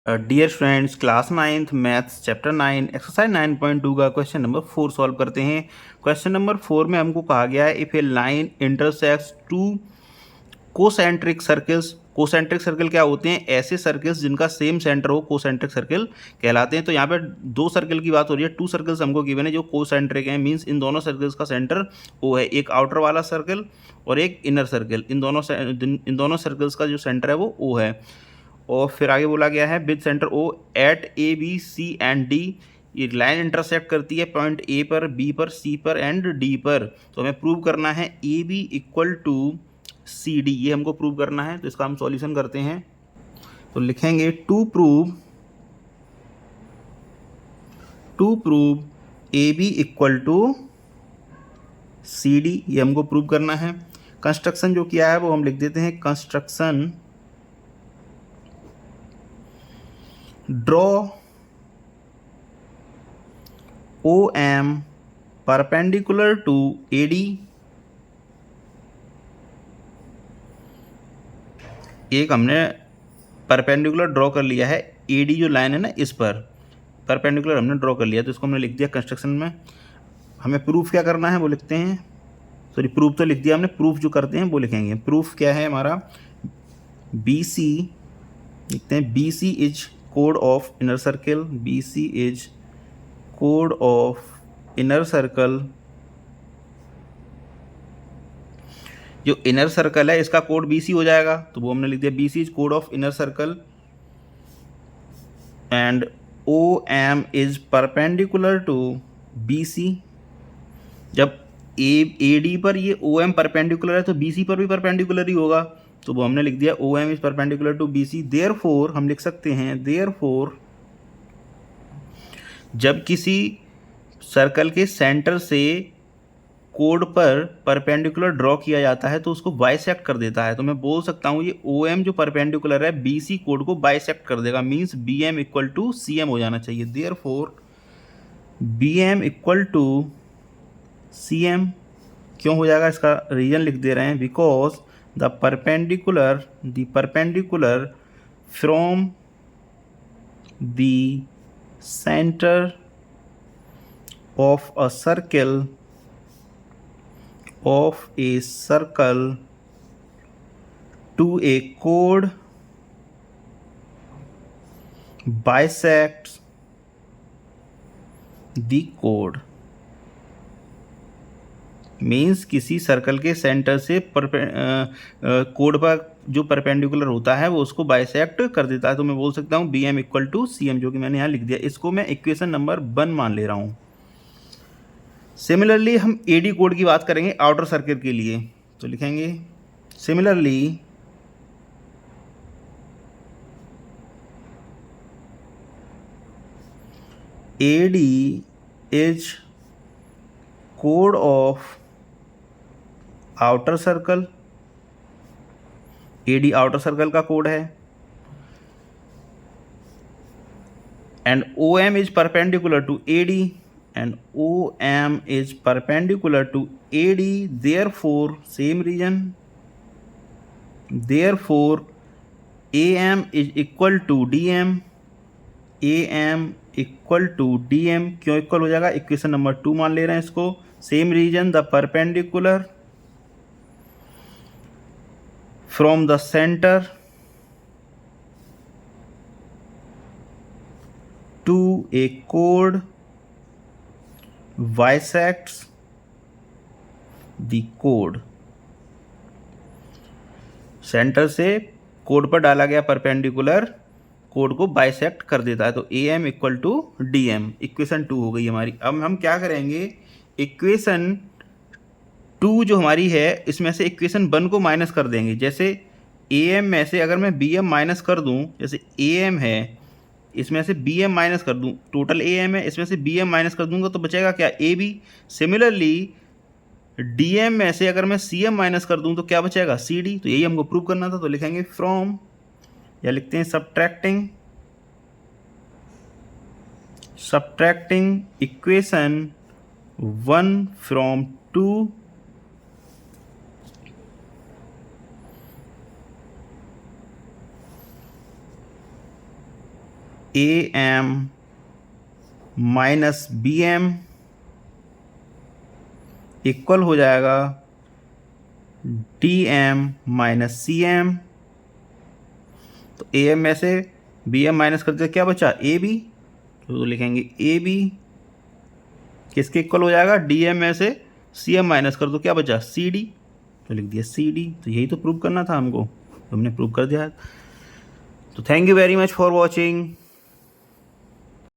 Dear friends, class 9th maths chapter 9 exercise 9.2 का question number 4 solve करते हैं। Question number 4 में हमको कहा गया है if a line intersects two concentric circles. Concentric circle क्या होते हैं? ऐसे सर्कल्स जिनका सेम सेंटर हो कोसेंट्रिक सर्कल कहलाते हैं। तो यहाँ पे दो सर्कल की बात हो रही है, टू सर्कल्स हमको गिवन है जो कोसेंट्रिक हैं, मींस इन दोनों सर्कल्स का सेंटर ओ है, एक आउटर वाला सर्कल और एक इनर सर्कल। इन दोनों सर्कल्स का जो सेंटर है वो ओ है। और फिर आगे बोला गया है with centre O at A B C and D. ये लाइन इंटरसेक्ट करती है पॉइंट ए पर, बी पर, सी पर एंड डी पर। तो हमें प्रूव करना है A B equal to C D, ये हमको प्रूव करना है। तो इसका हम सॉल्यूशन करते हैं। तो लिखेंगे to prove A B equal to C D, ये हमको प्रूव करना है। कंस्ट्रक्शन जो किया है वो हम लिख देते हैं, construction draw OM perpendicular to AD। एक हमने परपेंडिकुलर ड्रॉ कर लिया है, AD जो लाइन है ना इस पर परपेंडिकुलर हमने ड्रॉ कर लिया, तो इसको हमने लिख दिया कंस्ट्रक्शन में। हमें प्रूफ क्या करना है वो लिखते हैं, सॉरी प्रूफ तो लिख दिया हमने, प्रूफ जो करते हैं वो लिखेंगे। प्रूफ क्या है हमारा, BC लिखते हैं, BC इज कोड of inner circle, BC is कोड ऑफ इनर सर्कल। जो इनर सर्कल है इसका कोड BC हो जाएगा, तो वो हमने लिख दिया BC इज कोड of inner circle and OM is perpendicular to BC। जब AD पर ये OM परपेंडिकुलर है तो BC पर भी परपेंडिकुलर ही होगा, तो वो हमने लिख दिया OM is perpendicular to BC। Therefore हम लिख सकते हैं, देयरफॉर जब किसी सर्कल के सेंटर से कोड पर परपेंडिकुलर ड्रॉ किया जाता है तो उसको बाइसेक्ट कर देता है। तो मैं बोल सकता हूँ ये OM जो परपेंडिकुलर है BC कोड को बाइसेक्ट कर देगा, means BM equal to CM हो जाना चाहिए। Therefore BM equal to CM क्यों हो जाएगा, इसका रीजन लिख दे रहे हैं, because the perpendicular from the centre of a circle to a chord bisects the chord। Means किसी सर्कल के सेंटर से कोड पर जो परपेंडिकुलर होता है वो उसको बाइसेक्ट कर देता है। तो मैं बोल सकता हूँ BM इक्वल टू CM, जो कि मैंने यहाँ लिख दिया। इसको मैं इक्वेशन नंबर 1 मान ले रहा हूँ। सिमिलरली हम AD कोड की बात करेंगे आउटर सर्किट के लिए, तो लिखेंगे सिमिलरली AD इज कोड of outer circle. AD outer circle का कोड है and OM is perpendicular to AD and OM is perpendicular to AD, therefore same reason, therefore AM is equal to DM, AM equal to DM क्यों equal हो जाएगा, equation number 2 मान ले रहे हैं इसको। Same reason, the perpendicular from the centre to a कोड bisects the कोड। सेंटर से कोड पर डाला गया परपेंडिकुलर कोड को बाइसेक्ट कर देता है। तो AM equal to DM, equation 2 हो गई हमारी। अब हम क्या करेंगे, इक्वेशन 2 जो हमारी है इसमें से इक्वेशन 1 को माइनस कर देंगे। जैसे AM में से अगर मैं BM माइनस कर दूं, जैसे AM है इसमें से BM माइनस कर दूं, टोटल AM है इसमें से BM माइनस कर दूंगा तो बचेगा क्या, AB। सिमिलरली DM में से अगर मैं CM माइनस कर दूं तो क्या बचेगा, CD। तो यही हमको प्रूव करना था। तो लिखेंगे फ्रॉम, या लिखते हैं subtracting equation 1 from 2 A M minus B M equal हो जाएगा D M minus C M. तो ए एम में से बी एम माइनस करते क्या बचा, ए बी, तो लिखेंगे ए बी किसके इक्वल हो जाएगा, डी एम में से सी एम माइनस कर दो क्या बचा, सी डी, तो लिख दिया सी डी। तो यही तो प्रूव करना था हमको, तो हमने प्रूव कर दिया। तो thank you very much for watching.